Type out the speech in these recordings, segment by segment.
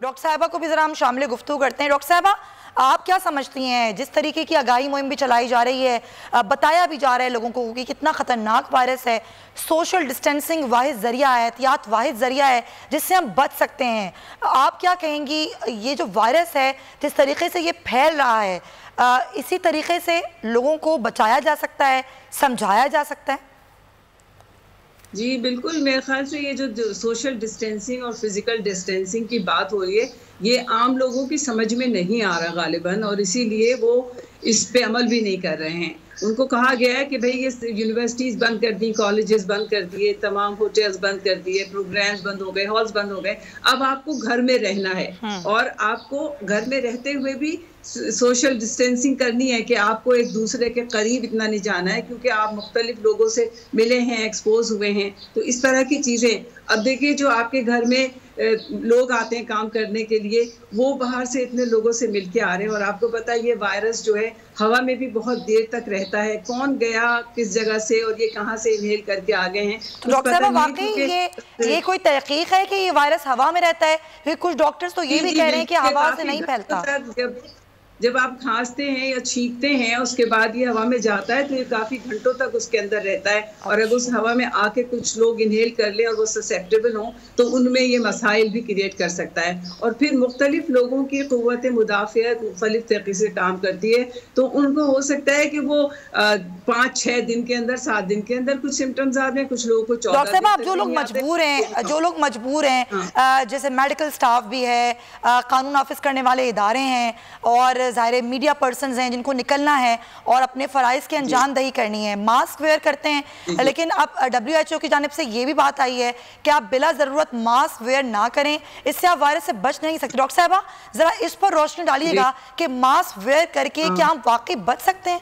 Doctor साहिबा को भी ज़रा हम शामिल गुफ्तगू करते हैं। डॉक्टर साहिबा, आप क्या समझती हैं, जिस तरीके की आगाही मुहिम भी चलाई जा रही है, बताया भी जा रहा है लोगों को कि कितना ख़तरनाक वायरस है, सोशल डिस्टेंसिंग वाहिद ज़रिया है, एहतियात वाहिद ज़रिया है जिससे हम बच सकते हैं, आप क्या कहेंगी? ये जो वायरस है जिस तरीके से ये फैल रहा है, इसी तरीके से लोगों को बचाया जा सकता है, समझाया जा सकता है? जी बिल्कुल, मेरे ख्याल से ये जो सोशल डिस्टेंसिंग और फिजिकल डिस्टेंसिंग की बात हो रही है, ये आम लोगों की समझ में नहीं आ रहा गालिबन, और इसीलिए वो इस पे अमल भी नहीं कर रहे हैं। उनको कहा गया है कि भाई ये यूनिवर्सिटीज़ बंद कर दी, कॉलेजेस बंद कर दिए, तमाम होटल्स बंद कर दिए, प्रोग्राम्स बंद हो गए, हॉल्स बंद हो गए, अब आपको घर में रहना है और आपको घर में रहते हुए भी सोशल डिस्टेंसिंग करनी है कि आपको एक दूसरे के करीब इतना नहीं जाना है, क्योंकि आप मुख्तलिफ लोगों से मिले हैं, एक्सपोज हुए हैं। तो इस तरह की चीज़ें, अब देखिए जो आपके घर में लोग आते हैं काम करने के लिए, वो बाहर से इतने लोगों से मिलके आ रहे हैं, और आपको पता है ये वायरस जो है हवा में भी बहुत देर तक रहता है, कौन गया किस जगह से और ये कहाँ से इनहेल करके आ गए हैं। तो डॉक्टर साहब, वाकई ये कोई तहकीक है कि ये वायरस हवा में रहता है? क्योंकि कुछ डॉक्टर्स तो ये भी कह रहे हैं कि हवा से नहीं फैलता। जब आप खांसते हैं या छींकते हैं उसके बाद ये हवा में जाता है तो ये काफ़ी घंटों तक उसके अंदर रहता है, और अगर उस हवा में आके कुछ लोग इनहेल कर लें और वो ससेप्टेबल हों तो उनमें ये मसाइल भी क्रिएट कर सकता है, और फिर मुख्तलिफ लोगों की क़ुव्वत मुदाफ़ियत मुख्तलिफ तरीके से काम करती है, तो उनको हो सकता है कि वो 5-6 दिन के अंदर, 7 दिन के अंदर कुछ सिम्टम्स आ जाए, कुछ लोगों को 14 दिन। डॉक्टर साहब, जो लोग मजबूर हैं, जैसे मेडिकल स्टाफ भी है, कानून नाफिज करने वाले इदारे हैं, और ज़ाहिर मीडिया पर्सन्स हैं जिनको निकलना है और अपने फ़राइज़ की अंजामदही करनी है, मास्क वेयर करते हैं, लेकिन अब WHO की जानिब से ये भी बात आई है कि आप बिला ज़रूरत मास्क वेयर ना करें, इससे आप वायरस से बच नहीं सकते। डॉक्टर साहिबा, ज़रा इस पर रोशनी डालिएगा कि मास्क वेयर करके क्या हम वाकई बच सकते हैं?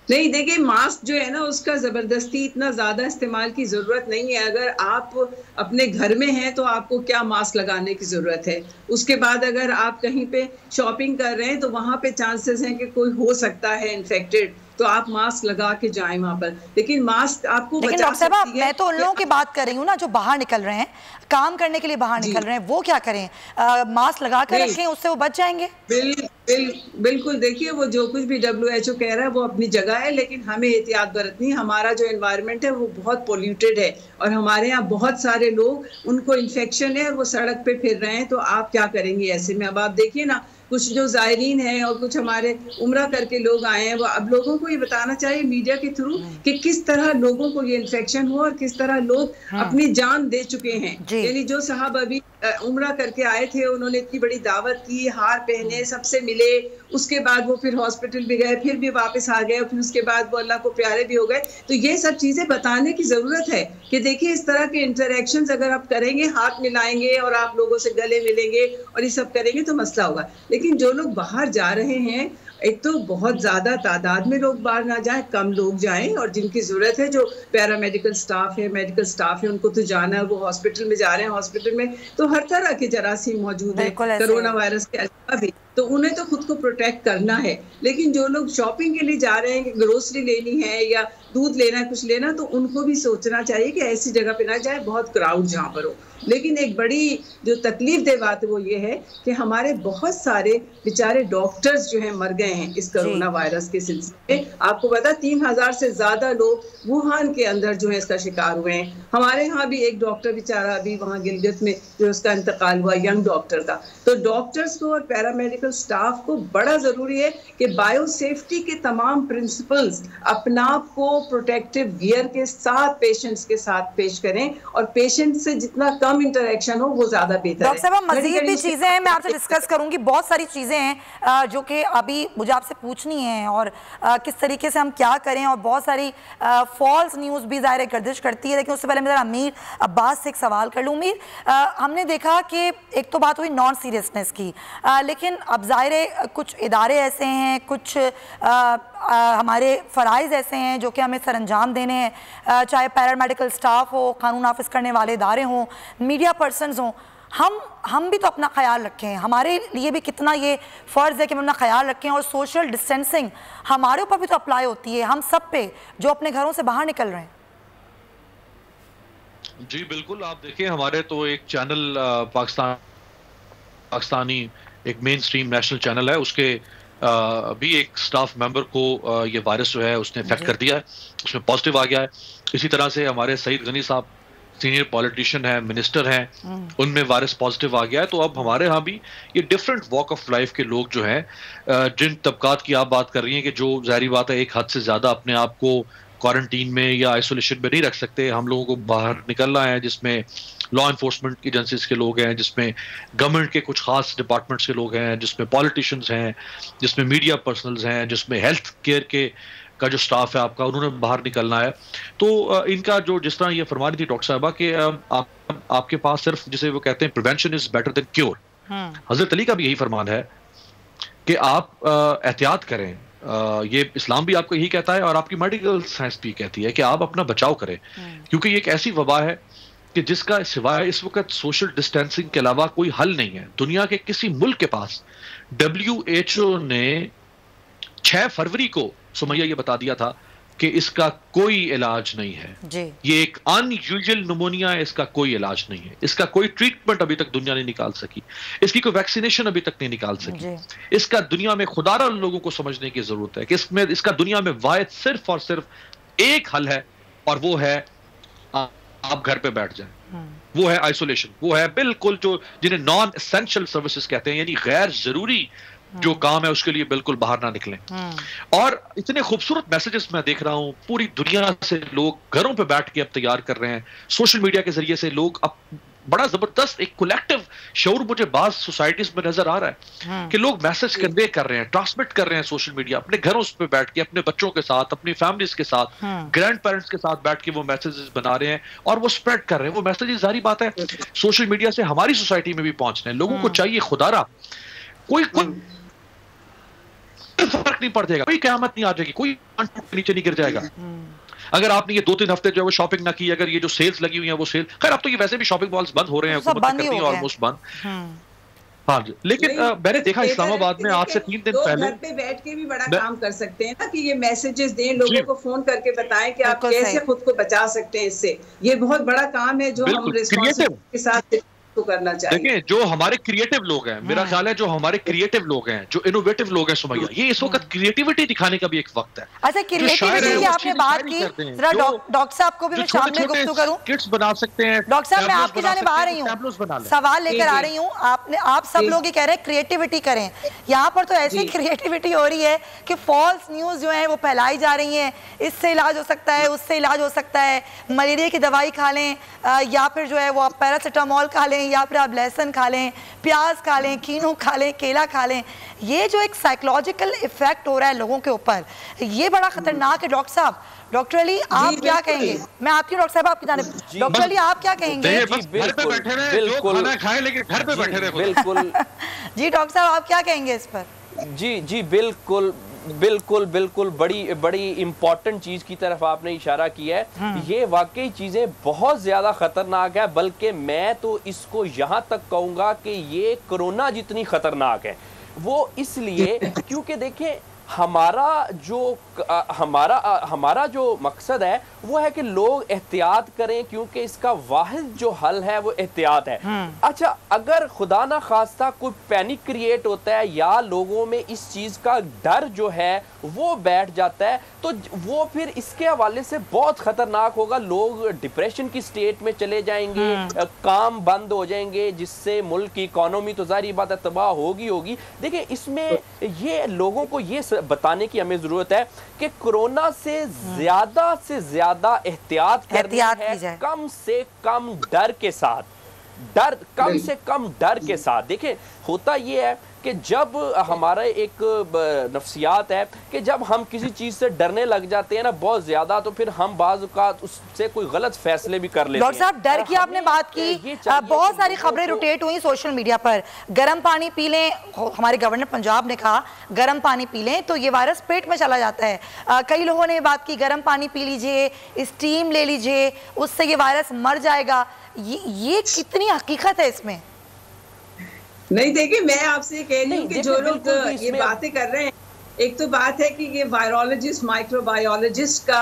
नहीं, देखिए मास्क जो है ना उसका ज़बरदस्ती इतना ज़्यादा इस्तेमाल की ज़रूरत नहीं है। अगर आप अपने घर में हैं तो आपको क्या मास्क लगाने की ज़रूरत है। उसके बाद अगर आप कहीं पे शॉपिंग कर रहे हैं तो वहाँ पे चांसेस हैं कि कोई हो सकता है इन्फेक्टेड, तो आप मास्क लगा के जाएं वहाँ पर। लेकिन मास्क आपको लेकिन बचा सकती है। मैं तो उन लोगों की बात कर रही हूँ ना जो बाहर निकल रहे हैं, काम करने के लिए बाहर निकल रहे हैं, वो क्या करें? मास्क लगा कर रखें, उससे वो बच जाएंगे। बिल्कुल, देखिए वो जो कुछ भी WHO कह रहा है वो अपनी जगह है, लेकिन हमें एहतियात बरतनी। हमारा जो एनवायरनमेंट है वो बहुत पोल्यूटेड है, और हमारे यहाँ बहुत सारे लोग उनको इन्फेक्शन है और वो सड़क पे फिर रहे हैं, तो आप क्या करेंगे ऐसे में? अब आप देखिए ना, कुछ जो ज़ायरीन हैं और कुछ हमारे उम्रा करके लोग आए हैं, वो अब लोगों को ये बताना चाहिए मीडिया के थ्रू कि किस तरह लोगों को ये इन्फेक्शन हो और किस तरह लोग अपनी जान दे चुके हैं। यानी जो साहब अभी उम्रा करके आए थे, उन्होंने इतनी बड़ी दावत की, हार पहने, सबसे मिले, उसके बाद वो फिर हॉस्पिटल भी गए, फिर भी वापस आ गए, फिर उसके बाद वो अल्लाह को प्यारे भी हो गए। तो ये सब चीज़ें बताने की ज़रूरत है कि देखिए इस तरह के इंटरेक्शंस अगर आप करेंगे, हाथ मिलाएंगे और आप लोगों से गले मिलेंगे और ये सब करेंगे तो मसला होगा। लेकिन जो लोग बाहर जा रहे हैं, एक तो बहुत ज़्यादा तादाद में लोग बाहर ना जाएं, कम लोग जाएं, और जिनकी ज़रूरत है, जो पैरामेडिकल स्टाफ है, मेडिकल स्टाफ है, उनको तो जाना है, वो हॉस्पिटल में जा रहे हैं। हॉस्पिटल में तो हर तरह के जरासीम मौजूद है कोरोना वायरस के अलावा भी, तो उन्हें तो खुद को प्रोटेक्ट करना है। लेकिन जो लोग शॉपिंग के लिए जा रहे हैं, ग्रोसरी लेनी है या दूध लेना है, कुछ लेना, तो उनको भी सोचना चाहिए कि ऐसी जगह पे ना जाए बहुत क्राउड जहाँ पर हो। लेकिन एक बड़ी जो तकलीफ दे बात वो ये है कि हमारे बहुत सारे बेचारे डॉक्टर्स जो हैं मर गए हैं इस कोरोना वायरस के सिलसिले में। आपको पता 3000 से ज़्यादा लोग वुहान के अंदर जो है इसका शिकार हुए हैं। हमारे यहाँ भी एक डॉक्टर बेचारा अभी वहाँ गिलगित में जो उसका इंतकाल हुआ, यंग डॉक्टर का। तो डॉक्टर्स को और पैरामेडिकल स्टाफ को बड़ा ज़रूरी है कि बायो सेफ्टी के तमाम प्रिंसिपल्स अपना आप को प्रोटेक्टिव गियर के साथ पेशेंट्स के साथ पेश करें, और पेशेंट से जितना कम इंटरेक्शन हो वो ज्यादा बेहतर है। डॉक्टर साहब, मजीद भी चीजें हैं, मैं आपसे डिस्कस करूंगी, बहुत सारी चीजें हैं जो कि अभी मुझे आपसे पूछनी है, और किस तरीके से हम क्या करें, और बहुत सारी फॉल्स न्यूज़ भी ज़ाहिर गर्दिश करती है। लेकिन उससे पहले मैं ज़रा अमीर अब्बास से एक सवाल कर लूँ। अमीर, हमने देखा कि एक तो बात हुई नॉन सीरियसनेस की, लेकिन अब ज़ाहिर कुछ इदारे ऐसे हैं, कुछ हमारे फ़राइज़ ऐसे हैं जो कि हमें सरअंजाम देने हैं, चाहे पैरामेडिकल स्टाफ हो, कानून नाफिज करने वाले इदारे हों, मीडिया पर्सन्स हों। हम भी तो अपना ख्याल रखें, हमारे लिए भी कितना ये फ़र्ज़ है कि हम अपना ख्याल रखें, और सोशल डिस्टेंसिंग हमारे ऊपर भी तो अप्लाई होती है, हम सब पे जो अपने घरों से बाहर निकल रहे हैं। जी बिल्कुल, आप देखिए हमारे तो एक चैनल पाकिस्तान पाकिस्तानी एक मेन स्ट्रीम नेशनल चैनल है, उसके भी एक स्टाफ मेंबर को ये वायरस जो है उसने इफेक्ट कर दिया है, उसमें पॉजिटिव आ गया है। इसी तरह से हमारे सईद गनी साहब सीनियर पॉलिटिशियन है, मिनिस्टर हैं, उनमें वायरस पॉजिटिव आ गया है। तो अब हमारे यहाँ भी ये डिफरेंट वॉक ऑफ लाइफ के लोग जो हैं, जिन तबकात की आप बात कर रही हैं कि जो ज़ाहिर बात है एक हद से ज़्यादा अपने आप को क्वारंटीन में या आइसोलेशन में नहीं रख सकते, हम लोगों को बाहर निकलना है, जिसमें लॉ इन्फोर्समेंट एजेंसीज के लोग हैं, जिसमें गवर्नमेंट के कुछ खास डिपार्टमेंट्स के लोग हैं, जिसमें पॉलिटिशियंस हैं, जिसमें मीडिया पर्सनल्स हैं, जिसमें हेल्थ केयर के का जो स्टाफ है आपका, उन्होंने बाहर निकलना है। तो इनका जो जिस तरह ये फरमा रही थी डॉक्टर साहबा कि आपके पास सिर्फ जिसे वो कहते हैं prevention is better than cure, हजरत अली का भी यही फरमान है कि आप एहतियात करें। ये इस्लाम भी आपको यही कहता है और आपकी मेडिकल साइंस भी कहती है कि आप अपना बचाव करें, क्योंकि ये एक ऐसी वबा है कि जिसका सिवाय इस वक्त सोशल डिस्टेंसिंग के अलावा कोई हल नहीं है। दुनिया के किसी मुल्क के पास WHO ने 6 फरवरी को सुमैया ये बता दिया था कि इसका कोई इलाज नहीं है जी। ये एक अनयूजुअल निमोनिया है, इसका कोई इलाज नहीं है, इसका कोई ट्रीटमेंट अभी तक दुनिया नहीं निकाल सकी, इसकी कोई वैक्सीनेशन अभी तक नहीं निकाल सकी। इसका दुनिया में खुदारा लोगों को समझने की जरूरत है कि इसका दुनिया में वाहिद सिर्फ और सिर्फ एक हल है, और वो है आप घर पे बैठ जाएं, वो है आइसोलेशन, वो है बिल्कुल जो जिन्हें नॉन एसेंशियल सर्विसेज कहते हैं, यानी गैर जरूरी जो काम है उसके लिए बिल्कुल बाहर ना निकलें। और इतने खूबसूरत मैसेजेस मैं देख रहा हूं, पूरी दुनिया से लोग घरों पे बैठ के अब तैयार कर रहे हैं, सोशल मीडिया के जरिए से लोग अब बड़ा जबरदस्त एक कलेक्टिव शऊर मुझे बाज सोसाइटीज में नजर आ रहा है कि लोग मैसेज कन्वे कर रहे हैं, ट्रांसमिट कर रहे हैं सोशल मीडिया, अपने घरों पे बैठ के अपने बच्चों के साथ, अपनी फैमिलीज के साथ, ग्रैंड पेरेंट्स के साथ बैठ के वो मैसेजेस बना रहे हैं और वो स्प्रेड कर रहे हैं। वो मैसेजेस जारी बात है सोशल मीडिया से हमारी सोसाइटी में भी पहुंच रहे हैं। लोगों को चाहिए खुदारा कोई फर्क नहीं पड़ जाएगा, कोई क़यामत नहीं आ जाएगी, कोई नीचे नहीं गिर जाएगा अगर आपने ये 2-3 हफ्ते जो है वो शॉपिंग ना की। अगर ये जो सेल्स लगी हुई है वो सेल, खैर अब तो ये वैसे भी शॉपिंग मॉल्स बंद हो रहे हैं, हुकूमत करती है ऑलमोस्ट बंद। हाँ जी, लेकिन मैंने देखा इस्लामाबाद में आज से 3 दिन पहले घर पे बैठ के भी बड़ा काम कर सकते हैं ना, कि ये मैसेजेस दें, लोगों को फोन करके बताएं कि आप कैसे खुद को बचा सकते हैं इससे। ये बहुत बड़ा काम है जो हम रिस्पांसिबिलिटी के साथ करना चाहिए। देखिए जो हमारे क्रिएटिव लोग हैं, मेरा ख्याल है जो हमारे क्रिएटिव लोग हैं, जो इनोवेटिव लोग हैं सुमैया, ये इस वक्त क्रिएटिविटी दिखाने का भी एक वक्त है। अच्छा, क्रिएटिविटी की आपने बात की, जरा डॉक्टर साहब को भी मैं शाम में गुफ्तगू करूं। किट्स बना सकते हैं डॉक्टर साहब, मैं आपकी जानिब आ रही हूं, सवाल लेकर आ रही हूं। आप सब लोग ये कह रहे हैं क्रिएटिविटी करें, यहाँ पर तो ऐसी क्रिएटिविटी हो रही है कि फॉल्स न्यूज जो है वो फैलाई जा रही है, इससे इलाज हो सकता है, उससे इलाज हो सकता है, मलेरिया की दवाई खा लें या फिर जो है वो आप पैरासिटामोल खा लें या फिर आप लहसुन खा लें, प्याज खा लें, कीनू खा लें, केला खा लें। ये जो एक साइकोलॉजिकल इफेक्ट हो रहा है लोगों के ऊपर, ये बड़ा खतरनाक है। डॉक्टर साहब, डॉक्टर अली आप क्या कहेंगे? मैं आपकी डॉक्टर साहब आपकी जानिब, डॉक्टर अली आप क्या कहेंगे? बिल्कुल खाएं लेकिन घर पे बैठे रहे। बिल्कुल जी डॉक्टर साहब आप क्या कहेंगे इस पर? जी बिल्कुल बिल्कुल बिल्कुल बड़ी इंपॉर्टेंट चीज की तरफ आपने इशारा किया है। ये वाकई चीजें बहुत ज्यादा खतरनाक है, बल्कि मैं तो इसको यहाँ तक कहूँगा कि ये कोरोना जितनी खतरनाक है। वो इसलिए क्योंकि देखें हमारा जो मकसद है वो है कि लोग एहतियात करें, क्योंकि इसका वाहिद जो हल है वो एहतियात है। अच्छा, अगर खुदा ना खास्ता कोई पैनिक क्रिएट होता है या लोगों में इस चीज का डर जो है वो बैठ जाता है, तो वो फिर इसके हवाले से बहुत खतरनाक होगा। लोग डिप्रेशन की स्टेट में चले जाएंगे, काम बंद हो जाएंगे, जिससे मुल्क की इकोनॉमी तो जारी बात है तबाह होगी। देखिए इसमें ये लोगों को ये बताने की हमें जरूरत है कि कोरोना से ज्यादा एहतियात करनी है, कम से कम डर के साथ, कम से कम डर के साथ। देखिए होता ये है कि जब हमारा एक नफ्सियात है कि जब हम किसी चीज से डरने लग जाते हैं ना बहुत ज्यादा, तो फिर हम बाज़ औक़ात उससे कोई गलत फैसले भी कर लेते हैं। डॉक्टर साहब डर की आपने बात की, बहुत सारी खबरें रोटेट हुई सोशल मीडिया पर। गर्म पानी पी लें, हमारे गवर्नर पंजाब ने कहा गर्म पानी पी लें तो ये वायरस पेट में चला जाता है। कई लोगों ने बात की गर्म पानी पी लीजिए, स्टीम ले लीजिए, उससे ये वायरस मर जाएगा। ये कितनी हकीकत है इसमें? नहीं, देखिए मैं आपसे कह रही हूँ कि जो लोग ये बातें कर रहे हैं, एक तो बात है कि ये वायरोलॉजिस्ट, माइक्रोबायोलॉजिस्ट का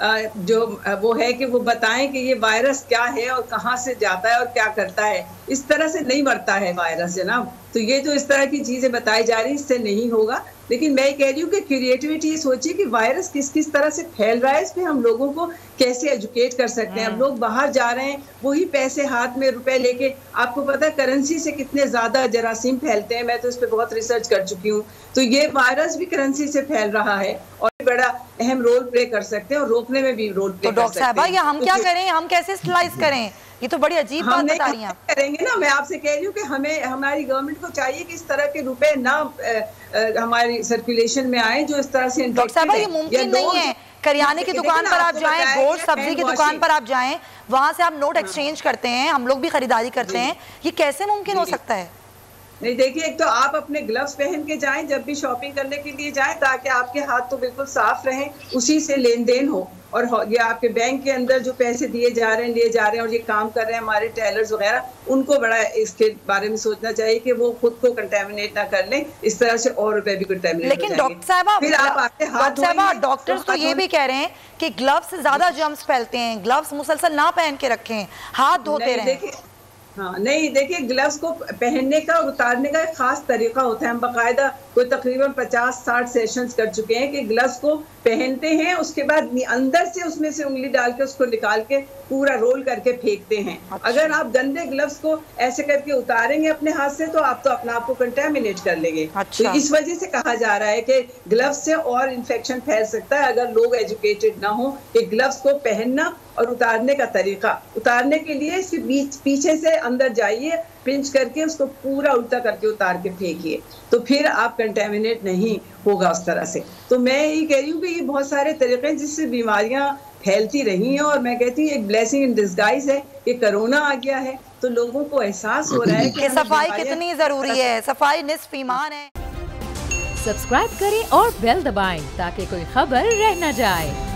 जो वो है कि वो बताएं कि ये वायरस क्या है और कहाँ से जाता है और क्या करता है। इस तरह से नहीं मरता है वायरस जनाब। तो ये जो इस तरह की चीज़ें बताई जा रही, इससे नहीं होगा। लेकिन मैं कह रही हूँ कि क्रिएटिविटी सोचिए कि वायरस किस किस तरह से फैल रहा है, इस पे हम लोगों को कैसे एजुकेट कर सकते हैं। अब लोग बाहर जा रहे हैं, वही पैसे हाथ में रुपए लेके, आपको पता है करेंसी से कितने ज्यादा जरासीम फैलते हैं। मैं तो इस पे बहुत रिसर्च कर चुकी हूँ। तो ये वायरस भी करेंसी से फैल रहा है और बड़ा अहम रोल प्ले कर सकते हैं और रोकने में भी रोल प्ले कर सकते हैं। डॉक्टर साहब, ये हम क्या करें, हम कैसे स्टलाइज करें? ये तो बड़ी अजीब बात बता रही हैं। करेंगे ना, मैं आपसे कह रही हूँ कि हमें, हमारी गवर्नमेंट को चाहिए कि इस तरह के रुपए ना हमारी सर्कुलेशन में आए जो इस तरह से। डॉक्टर साहब, ये मुमकिन नहीं है। करियाने की दुकान पर आप जाएं, गोश्त सब्जी की दुकान पर आप जाएं, वहां से आप नोट एक्सचेंज करते हैं, हम लोग भी खरीदारी करते हैं, ये कैसे मुमकिन हो सकता है? नहीं देखिए, एक तो आप अपने ग्लव्स पहन के जाएं जब भी शॉपिंग करने के लिए जाएं, ताकि आपके हाथ तो बिल्कुल साफ रहें, उसी से लेन देन हो। और ये आपके बैंक के अंदर जो पैसे दिए जा रहे हैं, लिए जा रहे हैं और ये काम कर रहे हैं हमारे टेलर्स वगैरह, उनको बड़ा इसके बारे में सोचना चाहिए कि वो खुद को कंटेमिनेट ना कर लें, इस तरह से और रुपए भी कंटेमिनेट। लेकिन डॉक्टर साहब, डॉक्टर्स तो ये भी कह रहे हैं कि ग्लव्स से ज्यादा जर्म्स फैलते हैं, ग्लव्स मुसलसल ना पहन के रखें, हाथ धोते रहें। हाँ नहीं, देखिए ग्लव्स को पहनने का और उतारने का एक खास तरीका होता है। हम बाकायदा कोई तकरीबन 50-60 सेशंस कर चुके हैं कि ग्लव्स को पहनते हैं, उसके बाद अंदर से उसमें से उंगली डाल के उसको निकाल के पूरा रोल करके फेंकते हैं। अच्छा। अगर आप गंदे ग्लव्स को ऐसे करके उतारेंगे अपने हाथ से, तो आप तो अपने आप को कंटेमिनेट कर लेंगे। अच्छा। तो इस वजह से कहा जा रहा है कि ग्लव्स से और इन्फेक्शन फैल सकता है अगर लोग एजुकेटेड ना हो कि ग्लव्स को पहनना और उतारने का तरीका। उतारने के लिए इसके पीछे से अंदर जाइए, पिंच करके उसको पूरा उल्टा करके उतार के फेंकिए, तो फिर आप कंटेमिनेट नहीं होगा उस तरह से। तो मैं ये कह रही हूँ कि ये बहुत सारे तरीके हैं जिससे बीमारियां फैलती रही हैं, और मैं कहती हूँ एक ब्लेसिंग इन डिस्गाइज है कि कोरोना आ गया है, तो लोगों को एहसास हो रहा है कि सफाई कितनी जरूरी है। सफाई निस्फ ईमान है। सब्सक्राइब करें और बेल दबाएं ताकि कोई खबर रह न जाए।